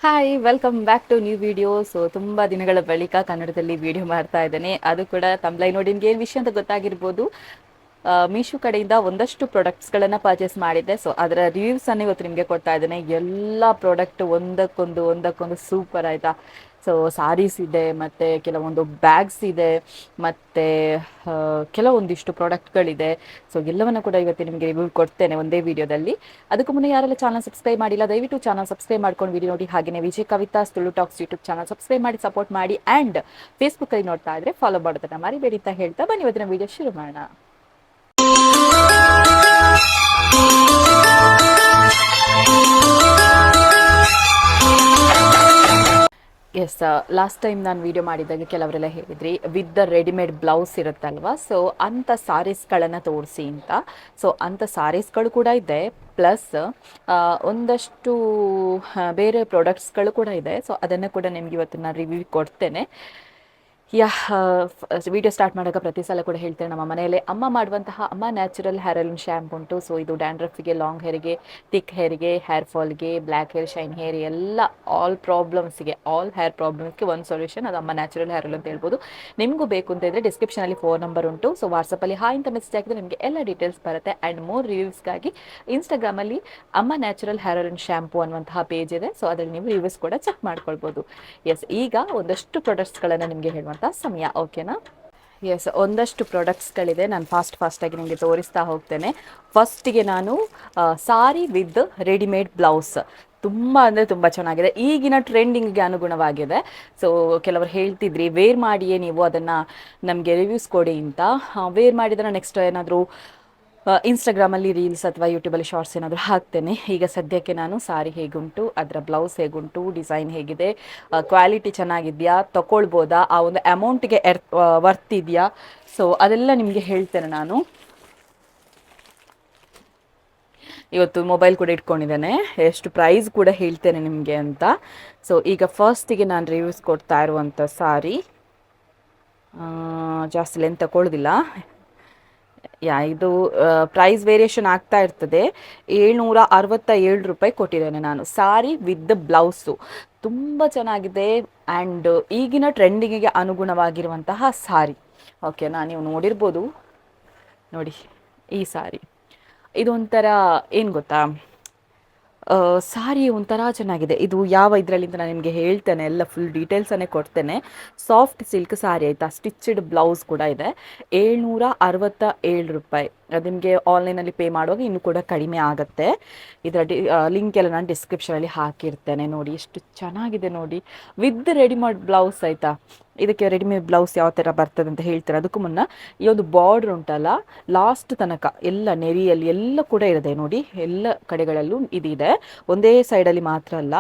Hi welcome back to new video. So ತುಂಬ ದಿನಗಳ ಬಳಿಕ ಕನ್ನಡದಲ್ಲಿ ವಿಡಿಯೋ ಮಾಡ್ತಾ ಇದ್ದೇನೆ. ಅದು ಕೂಡ ತಮ್ಲೈ ನೋಡಿ ನಿಮ್ಗೆ ಏನು ವಿಷಯ ಅಂತ ಗೊತ್ತಾಗಿರ್ಬೋದು. ಮೀಶೋ ಕಡೆಯಿಂದ ಒಂದಷ್ಟು ಪ್ರಾಡಕ್ಟ್ಸ್ಗಳನ್ನು ಪರ್ಚೇಸ್ ಮಾಡಿದ್ದೆ. ಸೊ ಅದರ ರಿವ್ಯೂಸನ್ನು ಇವತ್ತು ನಿಮಗೆ ಕೊಡ್ತಾ ಇದ್ದೇನೆ. ಎಲ್ಲ ಪ್ರಾಡಕ್ಟ್ ಒಂದಕ್ಕೊಂದು ಸೂಪರ್ ಆಯಿತಾ. ಸೊ ಸಾರೀಸ್ ಇದೆ, ಮತ್ತು ಕೆಲವೊಂದು ಬ್ಯಾಗ್ಸ್ ಇದೆ, ಮತ್ತು ಕೆಲವೊಂದಿಷ್ಟು ಪ್ರಾಡಕ್ಟ್ಗಳಿದೆ. ಸೊ ಎಲ್ಲವನ್ನು ಕೂಡ ಇವತ್ತು ನಿಮಗೆ ರಿವ್ಯೂ ಕೊಡ್ತೇನೆ ಒಂದೇ ವಿಡಿಯೋದಲ್ಲಿ. ಅದಕ್ಕೂ ಮುನ್ನ ಯಾರೆಲ್ಲ ಚಾನಲ್ ಸಬ್ಸ್ಕ್ರೈಬ್ ಮಾಡಿಲ್ಲ ದಯವಿಟ್ಟು ಚಾನಲ್ ಸಬ್ಸ್ಕ್ರೈಬ್ ಮಾಡ್ಕೊಂಡು ವಿಡಿಯೋ ನೋಡಿ. ಹಾಗೆಯೇ Vijay Kavita Tulu talks YouTube channel subscribe ಮಾಡಿ ಸಪೋರ್ಟ್ ಮಾಡಿ. ಆ್ಯಂಡ್ ಫೇಸ್ಬುಕ್ಕಲ್ಲಿ ನೋಡ್ತಾ ಇದ್ರೆ ಫಾಲೋ ಮಾಡೋದನ್ನ ಮರಿಬೇಡಿ ಅಂತ ಹೇಳ್ತಾ ಬನ್ನಿ ಇವತ್ತಿನ ವಿಡಿಯೋ ಶುರು ಮಾಡೋಣ. ಎಸ್, ಲಾಸ್ಟ್ ಟೈಮ್ ನಾನು ವಿಡಿಯೋ ಮಾಡಿದಾಗ ಕೆಲವರೆಲ್ಲ ಹೇಳಿದ್ರಿ ವಿತ್ ದ ರೆಡಿಮೇಡ್ ಬ್ಲೌಸ್ ಇರುತ್ತಲ್ವ, ಸೊ ಅಂಥ ಸಾರೀಸ್ಗಳನ್ನು ತೋರಿಸಿ ಅಂತ. ಸೊ ಅಂಥ ಸಾರೀಸ್ಗಳು ಕೂಡ ಇದೆ, ಪ್ಲಸ್ ಒಂದಷ್ಟು ಬೇರೆ ಪ್ರಾಡಕ್ಟ್ಸ್ಗಳು ಕೂಡ ಇದೆ. ಸೊ ಅದನ್ನು ಕೂಡ ನಿಮ್ಗೆ ಇವತ್ತು ನಾನು ರಿವ್ಯೂ ಕೊಡ್ತೇನೆ. ವಿಡಿಯೋ ಸ್ಟಾರ್ಟ್ ಮಾಡುವಾಗ ಪ್ರತಿ ಸಲ ಕೂಡ ಹೇಳ್ತೇನೆ, ನಮ್ಮ ಮನೆಯಲ್ಲೇ ಅಮ್ಮ ಮಾಡುವಂತಹ ಅಮ್ಮ ನ್ಯಾಚುರಲ್ ಹೇರ್ ಆಯಿಲ್ ಶ್ಯಾಂಪು ಉಂಟು. ಸೊ ಇದು ಡ್ಯಾಂಡ್ರಫಿಗೆ, ಲಾಂಗ್ ಹೇರಿಗೆ, ಥಿಕ್ ಹೇರಿಗೆ, ಹೇರ್ ಫಾಲ್ಗೆ, ಬ್ಲ್ಯಾಕ್ ಹೇರ್, ಶೈನ್ ಹೇರ್, ಎಲ್ಲ ಆಲ್ ಪ್ರಾಬ್ಲಮ್ಸ್ಗೆ, ಆಲ್ ಹೇರ್ ಪ್ರಾಬ್ಲಮ್ಸ್ಗೆ ಒಂದು ಸೊಲ್ಯೂಷನ್, ಅದು ಅಮ್ಮ ನ್ಯಾಚುರಲ್ ಹೇರ್ ಆಯಿಲ್ ಅಂತ ಹೇಳ್ಬೋದು. ನಿಮಗೂ ಬೇಕು ಅಂತ ಇದ್ದರೆ ಡಿಸ್ಕ್ರಿಪ್ಷನಲ್ಲಿ ಫೋನ್ ನಂಬರ್ ಉಂಟು. ಸೊ ವಾಟ್ಸಪ್ಪಲ್ಲಿ ಹಾಯ್ ಅಂತ ಮೆಸೇಜ್ ಹಾಕಿದ್ರೆ ನಿಮಗೆ ಎಲ್ಲ ಡೀಟೇಲ್ಸ್ ಬರುತ್ತೆ. ಆ್ಯಂಡ್ ಮೋರ್ ರಿವ್ಯೂಸ್ಗಾಗಿ ಇನ್ಸ್ಟಾಗ್ರಾಮಲ್ಲಿ ಅಮ್ಮ ನ್ಯಾಚುರಲ್ ಹೇರ್ ಆಯಿಲ್ ಶ್ಯಾಂಪು ಅನ್ನುವಂತಹ ಪೇಜ್ ಇದೆ. ಸೊ ಅದರಲ್ಲಿ ನೀವು ರಿವ್ಯೂಸ್ ಕೂಡ ಚೆಕ್ ಮಾಡ್ಕೊಳ್ಬೋದು. ಎಸ್, ಈಗ ಒಂದಷ್ಟು ಪ್ರಾಡಕ್ಟ್ಸ್ಗಳನ್ನು ನಿಮಗೆ ಹೇಳುವಂಥ ಸಮಯ, ಓಕೆನಾ? ಎಸ್, ಒಂದಷ್ಟು ಪ್ರಾಡಕ್ಟ್ಸ್ಗಳಿದೆ. ನಾನು ಫಾಸ್ಟಾಗಿ ನಿಮಗೆ ತೋರಿಸ್ತಾ ಹೋಗ್ತೇನೆ. ಫಸ್ಟಿಗೆ ನಾನು ಸಾರಿ ವಿತ್ ರೆಡಿಮೇಡ್ ಬ್ಲೌಸ್, ತುಂಬ ಅಂದರೆ ತುಂಬ ಚೆನ್ನಾಗಿದೆ, ಈಗಿನ ಟ್ರೆಂಡಿಂಗ್ಗೆ ಅನುಗುಣವಾಗಿದೆ. ಸೊ ಕೆಲವರು ಹೇಳ್ತಿದ್ರಿ ವೇರ್ ಮಾಡಿಯೇ ನೀವು ಅದನ್ನು ನಮಗೆ ರಿವ್ಯೂಸ್ ಕೊಡಿ ಅಂತ. ವೇರ್ ಮಾಡಿದರೆ ನೆಕ್ಸ್ಟ್ ಏನಾದರೂ ಇನ್ಸ್ಟಾಗ್ರಾಮಲ್ಲಿ ರೀಲ್ಸ್ ಅಥವಾ ಯೂಟ್ಯೂಬಲ್ಲಿ ಶಾರ್ಟ್ಸ್ ಏನಾದರೂ ಹಾಕ್ತೇನೆ. ಈಗ ಸದ್ಯಕ್ಕೆ ನಾನು ಸಾರಿ ಹೇಗುಂಟು, ಅದರ ಬ್ಲೌಸ್ ಹೇಗುಂಟು, ಡಿಸೈನ್ ಹೇಗಿದೆ, ಕ್ವಾಲಿಟಿ ಚೆನ್ನಾಗಿದೆಯಾ, ತಗೊಳ್ಬೋದಾ, ಆ ಒಂದು ಅಮೌಂಟಿಗೆ ವರ್ತ್ ಇದೆಯಾ, ಸೊ ಅದೆಲ್ಲ ನಿಮಗೆ ಹೇಳ್ತೇನೆ. ನಾನು ಇವತ್ತು ಮೊಬೈಲ್ ಕೂಡ ಇಟ್ಕೊಂಡಿದ್ದೇನೆ, ಎಷ್ಟು ಪ್ರೈಸ್ ಕೂಡ ಹೇಳ್ತೇನೆ ನಿಮಗೆ ಅಂತ. ಸೊ ಈಗ ಫಸ್ಟಿಗೆ ನಾನು ರಿವ್ಯೂಸ್ ಕೊಡ್ತಾ ಇರುವಂಥ ಸಾರಿ, ಜಾಸ್ತಿ ಲೆಂತ್ ತಗೊಳ್ಳೋದಿಲ್ಲ. ಇದು ಪ್ರೈಸ್ ವೇರಿಯೇಷನ್ ಆಗ್ತಾ ಇರ್ತದೆ. 767 ರೂಪಾಯಿ ಕೊಟ್ಟಿದ್ದೇನೆ ನಾನು. ಸಾರಿ ವಿತ್ ಬ್ಲೌಸು ತುಂಬ ಚೆನ್ನಾಗಿದೆ. ಆ್ಯಂಡ್ ಈಗಿನ ಟ್ರೆಂಡಿಂಗಿಗೆ ಅನುಗುಣವಾಗಿರುವಂತಹ ಸಾರಿ, ಓಕೆನಾ? ನೀವು ನೋಡಿರ್ಬೋದು ನೋಡಿ ಈ ಸಾರಿ. ಇದೊಂಥರ ಏನು ಗೊತ್ತಾ, ಸಾರಿ ಒಂಥರ ಚೆನ್ನಾಗಿದೆ. ಇದು ಯಾವ ಇದರಲ್ಲಿ ಅಂತ ನಾನು ನಿಮಗೆ ಹೇಳ್ತೇನೆ, ಎಲ್ಲ ಫುಲ್ ಡೀಟೇಲ್ಸನ್ನೇ ಕೊಡ್ತೇನೆ. ಸಾಫ್ಟ್ ಸಿಲ್ಕ್ ಸಾರಿ ಆಯಿತಾ, ಸ್ಟಿಚ್ಡ್ ಬ್ಲೌಸ್ ಕೂಡ ಇದೆ. 767 ರೂಪಾಯಿ. ಅದು ನಿಮಗೆ ಆನ್ಲೈನಲ್ಲಿ ಪೇ ಮಾಡುವಾಗ ಇನ್ನೂ ಕೂಡ ಕಡಿಮೆ ಆಗುತ್ತೆ. ಇದರ ಲಿಂಕ್ ಎಲ್ಲ ನಾನು ಡಿಸ್ಕ್ರಿಪ್ಷನಲ್ಲಿ ಹಾಕಿರ್ತೇನೆ. ನೋಡಿ ಎಷ್ಟು ಚೆನ್ನಾಗಿದೆ ನೋಡಿ, ವಿತ್ ರೆಡಿಮೇಡ್ ಬ್ಲೌಸ್ ಆಯಿತಾ. ಇದಕ್ಕೆ ರೆಡಿಮೇಡ್ ಬ್ಲೌಸ್ ಯಾವ ಥರ ಬರ್ತದೆ ಅಂತ ಹೇಳ್ತಾರೆ. ಅದಕ್ಕೂ ಮುನ್ನ ಈ ಒಂದು ಬಾರ್ಡ್ರ್ ಉಂಟಲ್ಲ, ಲಾಸ್ಟ್ ತನಕ ಎಲ್ಲ ನೆರಿಯಲ್ಲಿ ಎಲ್ಲ ಕೂಡ ಇದೆ ನೋಡಿ, ಎಲ್ಲ ಕಡೆಗಳಲ್ಲೂ ಇದಿದೆ. ಒಂದೇ ಸೈಡಲ್ಲಿ ಮಾತ್ರ ಅಲ್ಲ,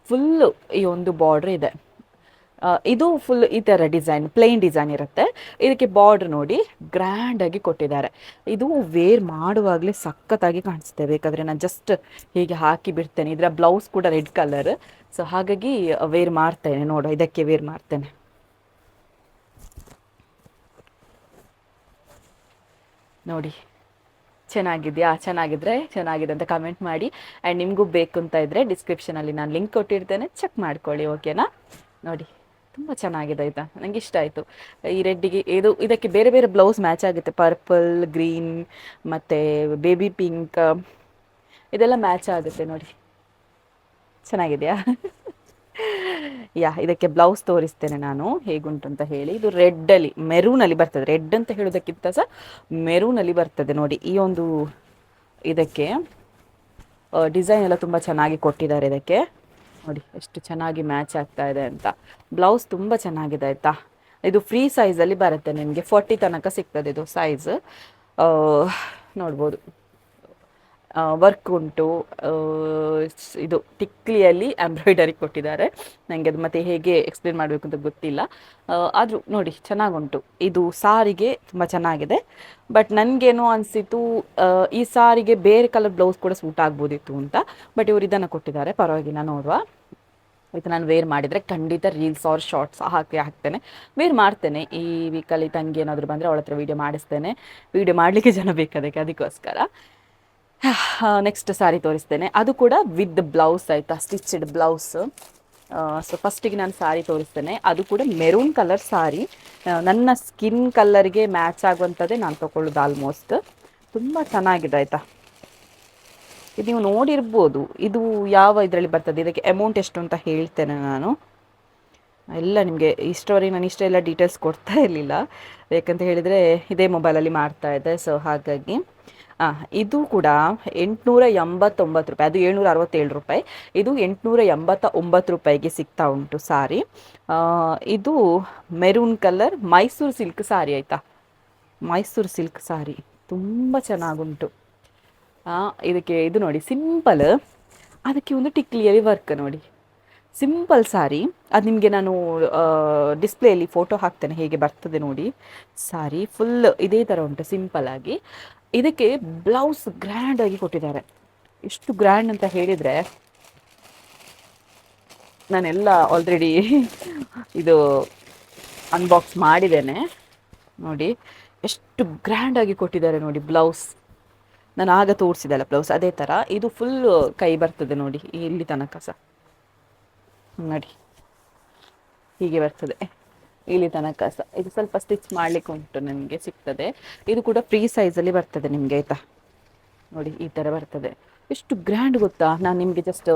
ಫುಲ್ಲು ಈ ಒಂದು ಬಾರ್ಡ್ರ್ ಇದೆ. ಇದು ಫುಲ್ ಈ ಥರ ಡಿಸೈನ್, ಪ್ಲೇನ್ ಡಿಸೈನ್ ಇರುತ್ತೆ. ಇದಕ್ಕೆ ಬಾರ್ಡ್ರ್ ನೋಡಿ ಗ್ರ್ಯಾಂಡಾಗಿ ಕೊಟ್ಟಿದ್ದಾರೆ. ಇದು ವೇರ್ ಮಾಡುವಾಗಲೇ ಸಖತ್ತಾಗಿ ಕಾಣಿಸುತ್ತೆ. ಬೇಕಾದರೆ ನಾನು ಜಸ್ಟ್ ಹೀಗೆ ಹಾಕಿ ಬಿಡ್ತೇನೆ. ಇದರ ಬ್ಲೌಸ್ ಕೂಡ ರೆಡ್ ಕಲರ್. ಸೊ ಹಾಗಾಗಿ ವೇರ್ ಮಾಡ್ತೇನೆ, ನೋಡು ಇದಕ್ಕೆ ವೇರ್ ಮಾಡ್ತೇನೆ. ನೋಡಿ ಚೆನ್ನಾಗಿದೆಯಾ? ಚೆನ್ನಾಗಿದ್ರೆ ಚೆನ್ನಾಗಿದೆ ಅಂತ ಕಮೆಂಟ್ ಮಾಡಿ. ಆ್ಯಂಡ್ ನಿಮಗೂ ಬೇಕು ಅಂತ ಇದ್ದರೆ ಡಿಸ್ಕ್ರಿಪ್ಷನಲ್ಲಿ ನಾನು ಲಿಂಕ್ ಕೊಟ್ಟಿರ್ತೇನೆ, ಚೆಕ್ ಮಾಡ್ಕೊಳ್ಳಿ, ಓಕೆನಾ? ನೋಡಿ ತುಂಬ ಚೆನ್ನಾಗಿದೆ ಆಯಿತಾ, ನನಗೆ ಇಷ್ಟ ಆಯಿತು. ಈ ರೆಡ್ಡಿಗೆ ಇದಕ್ಕೆ ಬೇರೆ ಬೇರೆ ಬ್ಲೌಸ್ ಮ್ಯಾಚ್ ಆಗುತ್ತೆ. ಪರ್ಪಲ್, ಗ್ರೀನ್ ಮತ್ತು ಬೇಬಿ ಪಿಂಕ್, ಇದೆಲ್ಲ ಮ್ಯಾಚ್ ಆಗುತ್ತೆ ನೋಡಿ. ಚೆನ್ನಾಗಿದೆಯಾ? ಇದಕ್ಕೆ ಬ್ಲೌಸ್ ತೋರಿಸ್ತೇನೆ ನಾನು ಹೇಗುಂಟು ಅಂತ ಹೇಳಿ. ಇದು ರೆಡ್ಡಲ್ಲಿ, ಮೆರೂನಲ್ಲಿ ಬರ್ತದೆ. ರೆಡ್ ಅಂತ ಹೇಳೋದಕ್ಕಿಂತ ಸಹ ಮೆರೂನಲ್ಲಿ ಬರ್ತದೆ ನೋಡಿ. ಈ ಒಂದು ಇದಕ್ಕೆ ಡಿಸೈನ್ ಎಲ್ಲ ತುಂಬ ಚೆನ್ನಾಗಿ ಕೊಟ್ಟಿದ್ದಾರೆ. ಇದಕ್ಕೆ ನೋಡಿ ಎಷ್ಟು ಚೆನ್ನಾಗಿ ಮ್ಯಾಚ್ ಆಗ್ತಾ ಇದೆ ಅಂತ. ಬ್ಲೌಸ್ ತುಂಬ ಚೆನ್ನಾಗಿದೆ ಆಯಿತಾ. ಇದು ಫ್ರೀ ಸೈಜಲ್ಲಿ ಬರುತ್ತೆ, ನಿಮಗೆ 40 ತನಕ ಸಿಗ್ತದೆ ಇದು ಸೈಜ್. ನೋಡ್ಬೋದು ವರ್ಕ್ ಉಂಟು. ಇದು ಟಿಕ್ಲಿಯಲ್ಲಿ ಎಂಬ್ರಾಯ್ಡರಿ ಕೊಟ್ಟಿದ್ದಾರೆ. ನನಗೆ ಅದು ಮತ್ತೆ ಹೇಗೆ ಎಕ್ಸ್ಪ್ಲೇನ್ ಮಾಡಬೇಕು ಅಂತ ಗೊತ್ತಿಲ್ಲ. ಆದರೂ ನೋಡಿ ಚೆನ್ನಾಗುಂಟು. ಇದು ಸಾರಿಗೆ ತುಂಬ ಚೆನ್ನಾಗಿದೆ. ಬಟ್ ನನಗೇನೋ ಅನಿಸಿತು, ಈ ಸಾರಿಗೆ ಬೇರೆ ಕಲರ್ ಬ್ಲೌಸ್ ಕೂಡ ಸೂಟ್ ಆಗ್ಬೋದಿತ್ತು ಅಂತ. ಬಟ್ ಇವರು ಇದನ್ನು ಕೊಟ್ಟಿದ್ದಾರೆ, ಪರವಾಗಿಲ್ಲ, ನೋಡುವ. ಇದು ನಾನು ವೇರ್ ಮಾಡಿದರೆ ಖಂಡಿತ ರೀಲ್ಸ್ ಆರ್ ಶಾರ್ಟ್ಸ್ ಹಾಕ್ತೇನೆ, ವೇರ್ ಮಾಡ್ತೇನೆ. ಈ ವೀಕಲ್ಲಿ ತಂಗಿ ಏನಾದರೂ ಬಂದರೆ ಅವಳ ಹತ್ರ ವೀಡಿಯೋ ಮಾಡಿಸ್ತೇನೆ. ವೀಡಿಯೋ ಮಾಡಲಿಕ್ಕೆ ಜನ ಅದಕ್ಕೋಸ್ಕರ. ನೆಕ್ಸ್ಟ್ ಸಾರಿ ತೋರಿಸ್ತೇನೆ. ಅದು ಕೂಡ ವಿತ್ ಬ್ಲೌಸ್ ಆಯಿತಾ, ಸ್ಟಿಚ್ಡ್ ಬ್ಲೌಸ್. ಸೊ ಫಸ್ಟಿಗೆ ನಾನು ಸಾರಿ ತೋರಿಸ್ತೇನೆ. ಅದು ಕೂಡ ಮೆರೂನ್ ಕಲರ್ ಸಾರಿ. ನನ್ನ ಸ್ಕಿನ್ ಕಲ್ಲರ್ಗೆ ಮ್ಯಾಚ್ ಆಗುವಂಥದ್ದೇ ನಾನು ತೊಗೊಳ್ಳೋದು ಆಲ್ಮೋಸ್ಟ್. ತುಂಬ ಚೆನ್ನಾಗಿದೆ ಆಯಿತಾ. ಇದು ನೀವು ನೋಡಿರ್ಬೋದು. ಇದು ಯಾವ ಇದರಲ್ಲಿ ಬರ್ತದೆ, ಇದಕ್ಕೆ ಅಮೌಂಟ್ ಎಷ್ಟು ಅಂತ ಹೇಳ್ತೇನೆ ನಾನು. ಎಲ್ಲ ನಿಮಗೆ ಇಷ್ಟವರೆಗೆ ನಾನು ಇಷ್ಟೆಲ್ಲ ಡೀಟೇಲ್ಸ್ ಕೊಡ್ತಾ ಇರಲಿಲ್ಲ, ಯಾಕಂತ ಹೇಳಿದರೆ ಇದೇ ಮೊಬೈಲಲ್ಲಿ ಮಾಡ್ತಾ ಇದ್ದೆ. ಸೊ ಹಾಗಾಗಿ ಇದು ಕೂಡ 889 ರೂಪಾಯಿ, ಅದು 767 ರೂಪಾಯಿ. ಇದು 889 ರೂಪಾಯಿಗೆ ಸಿಗ್ತಾ ಉಂಟು ಸಾರಿ. ಇದು ಮೆರೂನ್ ಕಲರ್ ಮೈಸೂರು ಸಿಲ್ಕ್ ಸಾರಿ ಆಯಿತಾ. ಮೈಸೂರು ಸಿಲ್ಕ್ ಸಾರಿ ತುಂಬ ಚೆನ್ನಾಗುಂಟು. ಇದಕ್ಕೆ ಇದು ನೋಡಿ ಸಿಂಪಲ್, ಅದಕ್ಕೆ ಒಂದು ಟಿಕ್ಲಿಯಲ್ಲಿ ವರ್ಕ್ ನೋಡಿ. ಸಿಂಪಲ್ ಸಾರಿ, ಅದು ನಿಮಗೆ ನಾನು ಡಿಸ್ಪ್ಲೇಯಲ್ಲಿ ಫೋಟೋ ಹಾಕ್ತೇನೆ ಹೇಗೆ ಬರ್ತದೆ ನೋಡಿ. ಸಾರಿ ಫುಲ್ ಇದೇ ಥರ ಉಂಟು ಸಿಂಪಲ್ ಆಗಿ. ಇದಕ್ಕೆ ಬ್ಲೌಸ್ ಗ್ರ್ಯಾಂಡ್ ಆಗಿ ಕೊಟ್ಟಿದ್ದಾರೆ. ಎಷ್ಟು ಗ್ರ್ಯಾಂಡ್ ಅಂತ ಹೇಳಿದರೆ, ನಾನೆಲ್ಲ ಆಲ್ರೆಡಿ ಇದು ಅನ್ಬಾಕ್ಸ್ ಮಾಡಿದ್ದೇನೆ ನೋಡಿ. ಎಷ್ಟು ಗ್ರ್ಯಾಂಡ್ ಆಗಿ ಕೊಟ್ಟಿದ್ದಾರೆ ನೋಡಿ ಬ್ಲೌಸ್. ನಾನು ಆಗ ತೋರಿಸಿದಲ್ಲ ಬ್ಲೌಸ್, ಅದೇ ಥರ ಇದು ಫುಲ್ ಕೈ ಬರ್ತದೆ ನೋಡಿ, ಇಲ್ಲಿ ತನಕ ಸಹ ನೋಡಿ ಹೀಗೆ ಬರ್ತದೆ ಇಲ್ಲಿ ತನಕ ಸಹ. ಇದು ಸ್ವಲ್ಪ ಸ್ಟಿಚ್ ಮಾಡಲಿಕ್ಕೆ ಉಂಟು, ನನಗೆ ಸಿಗ್ತದೆ. ಇದು ಕೂಡ ಫ್ರೀ ಸೈಜಲ್ಲಿ ಬರ್ತದೆ ನಿಮಗೆ ಆಯಿತಾ. ನೋಡಿ ಈ ಥರ ಬರ್ತದೆ. ಎಷ್ಟು ಗ್ರ್ಯಾಂಡ್ ಗೊತ್ತಾ. ನಾನು ನಿಮಗೆ ಜಸ್ಟ್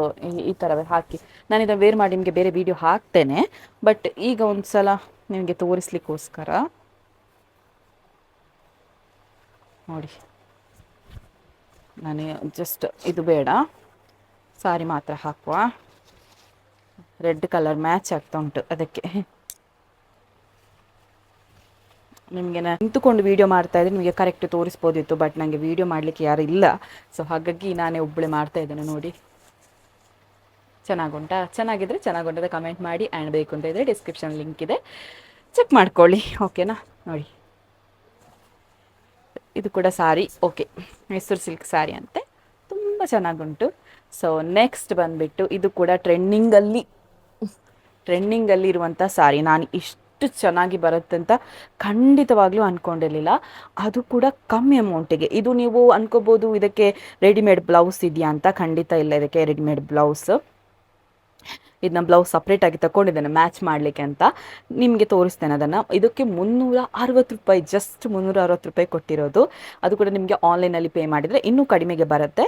ಈ ಥರ ಹಾಕಿ ನಾನು ಇದನ್ನು ವೇರ್ ಮಾಡಿ ನಿಮಗೆ ಬೇರೆ ವಿಡಿಯೋ ಹಾಕ್ತೇನೆ. ಬಟ್ ಈಗ ಒಂದು ಸಲ ನಿಮಗೆ ತೋರಿಸ್ಲಿಕ್ಕೋಸ್ಕರ ನೋಡಿ, ನಾನು ಜಸ್ಟ್ ಇದು ಬೇಡ, ಸಾರಿ ಮಾತ್ರ ಹಾಕುವ. ರೆಡ್ ಕಲರ್ ಮ್ಯಾಚ್ ಆಗ್ತಾ ಉಂಟು ಅದಕ್ಕೆ. ನಿಮಗೆ ನಾನು ನಿಂತುಕೊಂಡು ವೀಡಿಯೋ ಮಾಡ್ತಾ ಇದ್ದರೆ ನಿಮಗೆ ಕರೆಕ್ಟ್ ತೋರಿಸ್ಬೋದಿತ್ತು, ಬಟ್ ನನಗೆ ವೀಡಿಯೋ ಮಾಡಲಿಕ್ಕೆ ಯಾರು ಇಲ್ಲ. ಸೊ ಹಾಗಾಗಿ ನಾನೇ ಒಬ್ಬಳೆ ಮಾಡ್ತಾ ಇದ್ದೇನೆ ನೋಡಿ. ಚೆನ್ನಾಗುಂಟಾ? ಚೆನ್ನಾಗಿದ್ರೆ ಚೆನ್ನಾಗುಂಟದ ಕಮೆಂಟ್ ಮಾಡಿ. ಆ್ಯಂಡ್ ಬೇಕು ಅಂತ ಇದ್ದರೆ ಡಿಸ್ಕ್ರಿಪ್ಷನ್ ಲಿಂಕ್ ಇದೆ, ಚೆಕ್ ಮಾಡ್ಕೊಳ್ಳಿ. ಓಕೆನಾ. ನೋಡಿ ಇದು ಕೂಡ ಸಾರಿ ಓಕೆ, ಮೈಸೂರು ಸಿಲ್ಕ್ ಸಾರಿ ಅಂತೆ, ತುಂಬ ಚೆನ್ನಾಗುಂಟು. ಸೊ ನೆಕ್ಸ್ಟ್ ಬಂದುಬಿಟ್ಟು ಇದು ಕೂಡ ಟ್ರೆಂಡಿಂಗಲ್ಲಿ ಇರುವಂಥ ಸಾರಿ. ನಾನು ಇಷ್ಟು ಚೆನ್ನಾಗಿ ಬರುತ್ತೆ ಅಂತ ಖಂಡಿತವಾಗ್ಲೂ ಅಂದ್ಕೊಂಡಿರಲಿಲ್ಲ, ಅದು ಕೂಡ ಕಮ್ಮಿ ಅಮೌಂಟಿಗೆ. ಇದು ನೀವು ಅನ್ಕೋಬೋದು ಇದಕ್ಕೆ ರೆಡಿಮೇಡ್ ಬ್ಲೌಸ್ ಇದೆಯಾ ಅಂತ. ಖಂಡಿತ ಇಲ್ಲ, ಇದಕ್ಕೆ ರೆಡಿಮೇಡ್ ಬ್ಲೌಸ್. ಇದನ್ನ ಬ್ಲೌಸ್ ಸಪ್ರೇಟಾಗಿ ತಗೊಂಡಿದ್ದೇನೆ ಮ್ಯಾಚ್ ಮಾಡಲಿಕ್ಕೆ ಅಂತ, ನಿಮಗೆ ತೋರಿಸ್ತೇನೆ ಅದನ್ನು. ಇದಕ್ಕೆ 360 ರೂಪಾಯಿ, ಜಸ್ಟ್ 360 ರೂಪಾಯಿ ಕೊಟ್ಟಿರೋದು. ಅದು ಕೂಡ ನಿಮಗೆ ಆನ್ಲೈನಲ್ಲಿ ಪೇ ಮಾಡಿದರೆ ಇನ್ನೂ ಕಡಿಮೆಗೆ ಬರುತ್ತೆ.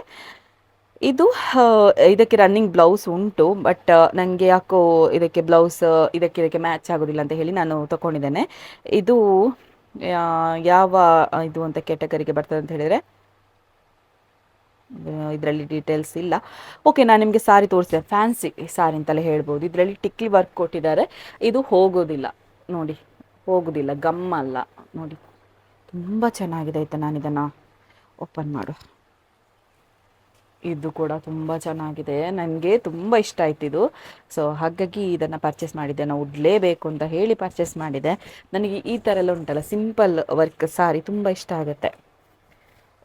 ಇದಕ್ಕೆ ರನ್ನಿಂಗ್ ಬ್ಲೌಸ್ ಉಂಟು, ಬಟ್ ನನಗೆ ಯಾಕೋ ಇದಕ್ಕೆ ಬ್ಲೌಸ್ ಇದಕ್ಕೆ ಮ್ಯಾಚ್ ಆಗೋದಿಲ್ಲ ಅಂತ ಹೇಳಿ ನಾನು ತಗೊಂಡಿದ್ದೇನೆ. ಇದು ಯಾವ ಇದು ಅಂತ ಕ್ಯಾಟಗರಿಗೆ ಬರ್ತದೆ ಅಂತ ಹೇಳಿದರೆ ಇದರಲ್ಲಿ ಡೀಟೇಲ್ಸ್ ಇಲ್ಲ. ಓಕೆ, ನಾನು ನಿಮಗೆ ಸಾರಿ ತೋರಿಸ್ತೇನೆ. ಫ್ಯಾನ್ಸಿ ಸಾರಿ ಅಂತಲೇ ಹೇಳ್ಬೋದು. ಇದರಲ್ಲಿ ಟಿಕ್ಲಿ ವರ್ಕ್ ಕೊಟ್ಟಿದ್ದಾರೆ. ಇದು ಹೋಗೋದಿಲ್ಲ ನೋಡಿ, ಹೋಗೋದಿಲ್ಲ, ಗಮ್ಮಲ್ಲ ನೋಡಿ. ತುಂಬ ಚೆನ್ನಾಗಿದೆ ಆಯಿತಾ. ನಾನು ಇದನ್ನು ಓಪನ್ ಮಾಡು. ಇದು ಕೂಡ ತುಂಬ ಚೆನ್ನಾಗಿದೆ, ನನಗೆ ತುಂಬ ಇಷ್ಟ ಆಯ್ತು ಇದು. ಸೊ ಹಾಗಾಗಿ ಇದನ್ನು ಪರ್ಚೇಸ್ ಮಾಡಿದ್ದೆ. ನಾವು ಉಡಲೇಬೇಕು ಅಂತ ಹೇಳಿ ಪರ್ಚೇಸ್ ಮಾಡಿದೆ. ನನಗೆ ಈ ಥರ ಎಲ್ಲ ಉಂಟಲ್ಲ ಸಿಂಪಲ್ ವರ್ಕ್ ಸಾರಿ ತುಂಬ ಇಷ್ಟ ಆಗುತ್ತೆ.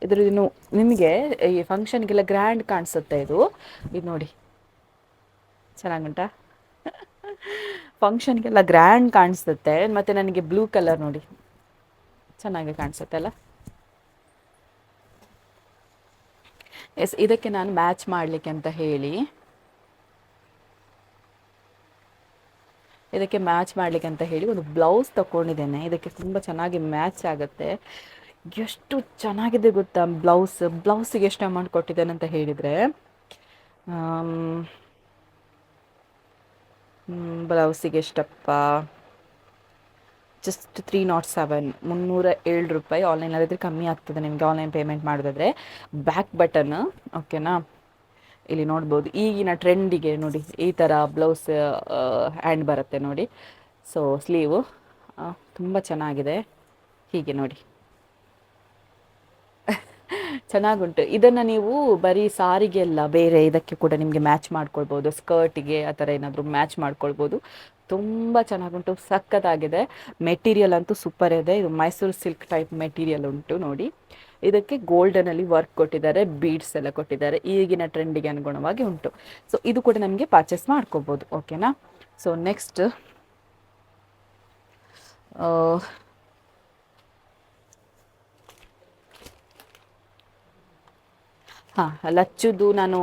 ಇನ್ನು ನಿಮಗೆ ಈ ಫಂಕ್ಷನ್ಗೆಲ್ಲ ಗ್ರ್ಯಾಂಡ್ ಕಾಣಿಸುತ್ತೆ ಇದು ನೋಡಿ, ಚೆನ್ನಾಗುಂಟಾ. ಫಂಕ್ಷನ್ಗೆಲ್ಲ ಗ್ರ್ಯಾಂಡ್ ಕಾಣಿಸುತ್ತೆ. ಮತ್ತು ನನಗೆ ಬ್ಲೂ ಕಲರ್ ನೋಡಿ ಚೆನ್ನಾಗಿ ಕಾಣಿಸುತ್ತೆ ಅಲ್ಲ. ಎಸ್, ಇದಕ್ಕೆ ನಾನು ಮ್ಯಾಚ್ ಮಾಡಲಿಕ್ಕೆ ಅಂತ ಹೇಳಿ ಒಂದು ಬ್ಲೌಸ್ ತಗೊಂಡಿದ್ದೇನೆ. ಇದಕ್ಕೆ ತುಂಬ ಚೆನ್ನಾಗಿ ಮ್ಯಾಚ್ ಆಗುತ್ತೆ. ಎಷ್ಟು ಚೆನ್ನಾಗಿದೆ ಗೊತ್ತಾ ಬ್ಲೌಸಿಗೆ ಎಷ್ಟು ಅಮೌಂಟ್ ಕೊಟ್ಟಿದ್ದೇನೆ ಅಂತ ಹೇಳಿದರೆ, ಬ್ಲೌಸಿಗೆ ಎಷ್ಟಪ್ಪ, ಜಸ್ಟ್ 307 307 ರೂಪಾಯಿ. ಆನ್ಲೈನಲ್ಲಿದ್ದರೆ ಕಮ್ಮಿ ಆಗ್ತದೆ ನಿಮಗೆ, ಆನ್ಲೈನ್ ಪೇಮೆಂಟ್ ಮಾಡೋದಾದರೆ. ಬ್ಯಾಕ್ ಬಟನ್ ಓಕೆನಾ, ಇಲ್ಲಿ ನೋಡ್ಬೋದು. ಈಗಿನ ಟ್ರೆಂಡಿಗೆ ನೋಡಿ ಈ ಥರ ಬ್ಲೌಸ್ ಹ್ಯಾಂಡ್ ಬರುತ್ತೆ ನೋಡಿ. ಸೊ ಸ್ಲೀವು ತುಂಬ ಚೆನ್ನಾಗಿದೆ. ಹೀಗೆ ನೋಡಿ ಚೆನ್ನಾಗುಂಟು. ಇದನ್ನು ನೀವು ಬರೀ ಸಾರಿಗೆಲ್ಲ, ಬೇರೆ ಇದಕ್ಕೆ ಕೂಡ ನಿಮಗೆ ಮ್ಯಾಚ್ ಮಾಡ್ಕೊಳ್ಬೋದು. ಸ್ಕರ್ಟಿಗೆ ಆ ಥರ ಏನಾದರೂ ಮ್ಯಾಚ್ ಮಾಡ್ಕೊಳ್ಬೋದು. ತುಂಬ ಚೆನ್ನಾಗುಂಟು, ಸಖತ್ತಾಗಿದೆ. ಮೆಟೀರಿಯಲ್ ಅಂತೂ ಸೂಪರ್ ಇದೆ. ಇದು ಮೈಸೂರು ಸಿಲ್ಕ್ ಟೈಪ್ ಮೆಟೀರಿಯಲ್ ಉಂಟು ನೋಡಿ. ಇದಕ್ಕೆ ಗೋಲ್ಡನಲ್ಲಿ ವರ್ಕ್ ಕೊಟ್ಟಿದ್ದಾರೆ, ಬೀಡ್ಸ್ ಎಲ್ಲ ಕೊಟ್ಟಿದ್ದಾರೆ. ಈಗಿನ ಟ್ರೆಂಡಿಗೆ ಅನುಗುಣವಾಗಿ ಉಂಟು. ಸೊ ಇದು ಕೂಡ ನಮಗೆ ಪರ್ಚೇಸ್ ಮಾಡ್ಕೋಬೋದು. ಓಕೆನಾ. ಸೊ ನೆಕ್ಸ್ಟ್ ಹಾಂ, ಲಚ್ಚುದು ನಾನು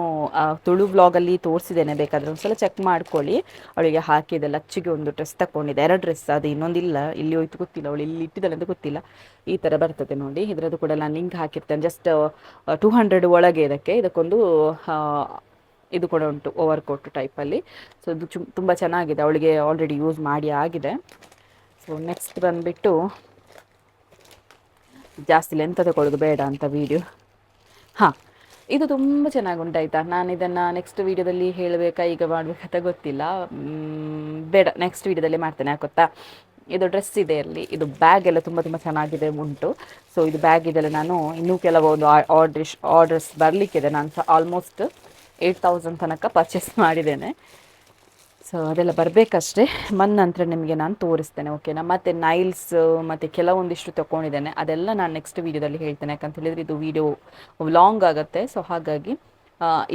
ತುಳು ವ್ಲಾಗಲ್ಲಿ ತೋರಿಸಿದ್ದೇನೆ, ಬೇಕಾದರೆ ಒಂದ್ಸಲ ಚೆಕ್ ಮಾಡ್ಕೊಳ್ಳಿ. ಅವಳಿಗೆ ಹಾಕಿದೆ ಲಚ್ಚಿಗೆ ಒಂದು ಡ್ರೆಸ್ ತಗೊಂಡಿದ್ದೆ, 2 ಡ್ರೆಸ್, ಅದು ಇನ್ನೊಂದಿಲ್ಲ, ಇಲ್ಲಿ ಹೋಯ್ತು ಗೊತ್ತಿಲ್ಲ, ಅವಳು ಇಲ್ಲಿ ಇಟ್ಟಿದ್ದಾಳೆ ಅಂತ ಗೊತ್ತಿಲ್ಲ. ಈ ಥರ ಬರ್ತದೆ ನೋಡಿ, ಇದರದ್ದು ಕೂಡ ನಾನು ಲಿಂಕ್ ಹಾಕಿರ್ತೇನೆ. ಜಸ್ಟ್ 200 ಒಳಗೆ ಇದಕ್ಕೊಂದು ಇದು ಕೂಡ ಉಂಟು, ಓವರ್ ಕೋಟ್ ಟೈಪಲ್ಲಿ. ಸೊ ಇದು ತುಂಬ ಚೆನ್ನಾಗಿದೆ, ಅವಳಿಗೆ ಆಲ್ರೆಡಿ ಯೂಸ್ ಮಾಡಿ ಆಗಿದೆ. ಸೊ ನೆಕ್ಸ್ಟ್ ಬಂದುಬಿಟ್ಟು, ಜಾಸ್ತಿ ಲೆಂತ್ ತಗೊಳ್ಳೋದು ಬೇಡ ಅಂತ ವೀಡಿಯೋ. ಹಾಂ, ಇದು ತುಂಬ ಚೆನ್ನಾಗಿ ಉಂಟಾಯ್ತಾ. ನಾನು ಇದನ್ನು ನೆಕ್ಸ್ಟ್ ವೀಡಿಯೋದಲ್ಲಿ ಹೇಳಬೇಕಾ ಈಗ ಮಾಡಬೇಕಂತ ಗೊತ್ತಿಲ್ಲ, ಬೇಡ ನೆಕ್ಸ್ಟ್ ವೀಡಿಯೋದಲ್ಲಿ ಮಾಡ್ತೇನೆ. ಯಾಕೆ ಗೊತ್ತಾ, ಇದು ಡ್ರೆಸ್ ಇದೆ ಅಲ್ಲಿ, ಇದು ಬ್ಯಾಗ್ ಎಲ್ಲ ತುಂಬ ತುಂಬ ಚೆನ್ನಾಗಿದೆ ಉಂಟು. ಸೊ ಇದು ಬ್ಯಾಗ್ ಇದೆಲ್ಲ ನಾನು ಇನ್ನೂ ಕೆಲವೊಂದು ಆರ್ಡರ್ಸ್ ಬರಲಿಕ್ಕಿದೆ. ನಾನು ಆಲ್ಮೋಸ್ಟ್ 8000 ತನಕ ಪರ್ಚೇಸ್ ಮಾಡಿದ್ದೇನೆ. ಸೊ ಅದೆಲ್ಲ ಬರಬೇಕಷ್ಟೇ, ನಂತರ ನಿಮಗೆ ನಾನು ತೋರಿಸ್ತೇನೆ, ಓಕೆನಾ. ಮತ್ತು ನೈಲ್ಸ್ ಮತ್ತು ಕೆಲವೊಂದಿಷ್ಟು ತೊಗೊಂಡಿದ್ದೇನೆ, ಅದೆಲ್ಲ ನಾನು ನೆಕ್ಸ್ಟ್ ವೀಡಿಯೋದಲ್ಲಿ ಹೇಳ್ತೇನೆ. ಯಾಕಂತ ಹೇಳಿದರೆ ಇದು ವೀಡಿಯೋ ಲಾಂಗ್ ಆಗುತ್ತೆ. ಸೊ ಹಾಗಾಗಿ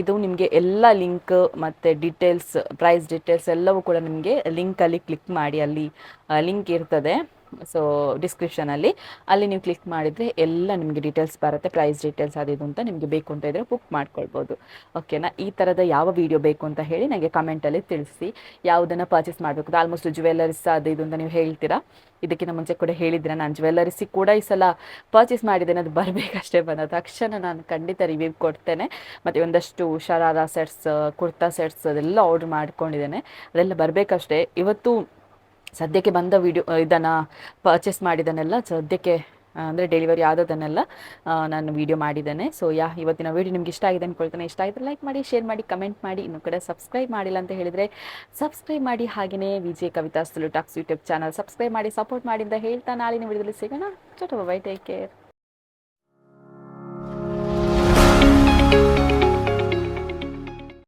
ಇದು ನಿಮಗೆ ಎಲ್ಲ ಲಿಂಕ್ ಮತ್ತು ಡೀಟೇಲ್ಸ್, ಪ್ರೈಸ್ ಡೀಟೇಲ್ಸ್ ಎಲ್ಲವೂ ಕೂಡ ನಿಮಗೆ ಲಿಂಕಲ್ಲಿ ಕ್ಲಿಕ್ ಮಾಡಿ, ಅಲ್ಲಿ ಲಿಂಕ್ ಇರ್ತದೆ. ಸೊ ಡಿಸ್ಕ್ರಿಪ್ಷನಲ್ಲಿ ಅಲ್ಲಿ ನೀವು ಕ್ಲಿಕ್ ಮಾಡಿದರೆ ಎಲ್ಲ ನಿಮಗೆ ಡೀಟೇಲ್ಸ್ ಬರುತ್ತೆ, ಪ್ರೈಸ್ ಡೀಟೇಲ್ಸ್ ಅದು ಇದು ಅಂತ. ನಿಮಗೆ ಬೇಕು ಅಂತ ಇದ್ದರೆ ಬುಕ್ ಮಾಡ್ಕೊಳ್ಬೋದು, ಓಕೆನಾ. ಈ ಥರದ ಯಾವ ವೀಡಿಯೋ ಬೇಕು ಅಂತ ಹೇಳಿ ನನಗೆ ಕಮೆಂಟಲ್ಲಿ ತಿಳಿಸಿ, ಯಾವುದನ್ನು ಪರ್ಚೇಸ್ ಮಾಡಬೇಕು. ಆಲ್ಮೋಸ್ಟ್ ಜ್ಯುವೆಲ್ಲರೀಸ್ ಅದು ಇದು ಅಂತ ನೀವು ಹೇಳ್ತೀರಾ. ಇದಕ್ಕಿಂತ ಮುಂಚೆ ಕೂಡ ಹೇಳಿದ್ರೆ, ನಾನು ಜ್ಯುವೆಲ್ಲರೀಸಿಗೆ ಕೂಡ ಈ ಸಲ ಪರ್ಚೇಸ್ ಮಾಡಿದ್ದೇನೆ, ಅದು ಬರಬೇಕಷ್ಟೇ, ಬಂದ ತಕ್ಷಣ ನಾನು ಖಂಡಿತ ರಿವ್ಯೂ ಕೊಡ್ತೇನೆ. ಮತ್ತು ಒಂದಷ್ಟು ಶರಾರಾ ಸೆಟ್ಸ್, ಕುರ್ತಾ ಸೆಟ್ಸ್ ಅದೆಲ್ಲ ಆರ್ಡ್ರ್ ಮಾಡ್ಕೊಂಡಿದ್ದೇನೆ, ಅದೆಲ್ಲ ಬರಬೇಕಷ್ಟೇ. ಇವತ್ತು ಸದ್ಯಕ್ಕೆ ಬಂದ ಇದನ್ನು ಪರ್ಚೇಸ್ ಮಾಡಿದ್ದನ್ನೆಲ್ಲ ಸದ್ಯಕ್ಕೆ ಅಂದರೆ ಡೆಲಿವರಿ ಆದದನ್ನೆಲ್ಲ ನಾನು ವೀಡಿಯೋ ಮಾಡಿದ್ದೇನೆ. ಸೊ ಇವತ್ತಿನ ವೀಡಿಯೋ ನಿಮ್ಗೆ ಇಷ್ಟ ಆಗಿದೆ ಅಂದ್ಕೊಳ್ತೇನೆ. ಇಷ್ಟ ಆಗಿದ್ರೆ ಲೈಕ್ ಮಾಡಿ, ಶೇರ್ ಮಾಡಿ, ಕಮೆಂಟ್ ಮಾಡಿ. ಇನ್ನೂ ಕಡೆ ಸಬ್ಸ್ಕ್ರೈಬ್ ಮಾಡಿಲ್ಲ ಅಂತ ಹೇಳಿದರೆ ಸಬ್ಸ್ಕ್ರೈಬ್ ಮಾಡಿ. ಹಾಗೆಯೇ Vijaya Kavitha Tulu talks YouTube channel subscribe ಮಾಡಿ, ಸಪೋರ್ಟ್ ಮಾಡಿ ಅಂತ ಹೇಳ್ತಾ ನಾಳಿನ ವೀಡಿಯೋದಲ್ಲಿ ಸಿಗೋಣ. Bye, take care.